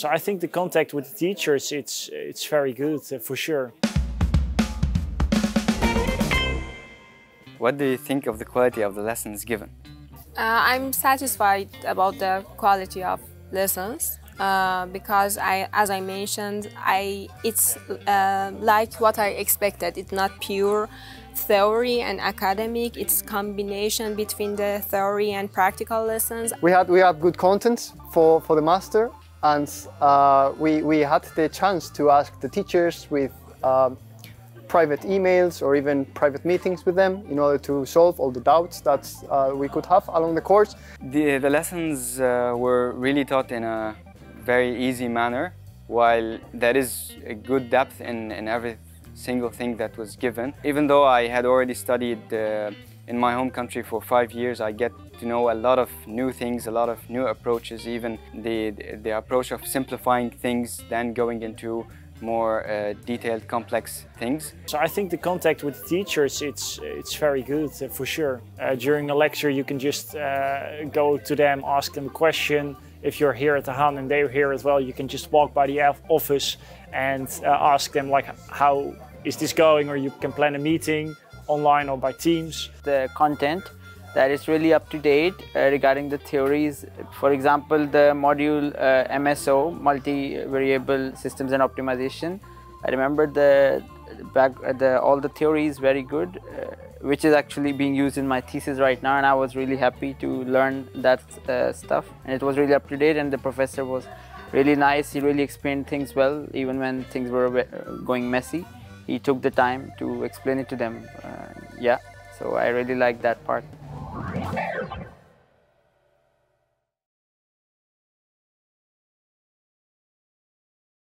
So I think the contact with the teachers, it's very good, for sure. What do you think of the quality of the lessons given? I'm satisfied about the quality of lessons because as I mentioned, it's like what I expected. It's not pure theory and academic. It's combination between the theory and practical lessons. We had good content for the master, and we had the chance to ask the teachers with private emails or even private meetings with them in order to solve all the doubts that we could have along the course. The lessons were really taught in a very easy manner, while there is a good depth in every single thing that was given. Even though I had already studied in my home country for 5 years, I get to know a lot of new things, a lot of new approaches, even the approach of simplifying things, then going into more detailed, complex things. So I think the contact with the teachers, it's very good, for sure. During the lecture you can just go to them, ask them a question. If you're here at the Han and they're here as well, you can just walk by the office and ask them like, how is this going? Or you can plan a meeting online or by Teams. The content that is really up to date regarding the theories. For example, the module MSO, multi-variable systems and optimization. I remember all the theories very good, which is actually being used in my thesis right now, and I was really happy to learn that stuff. And it was really up to date, and the professor was really nice. He really explained things well, even when things were going messy. He took the time to explain it to them. Yeah, so I really like that part.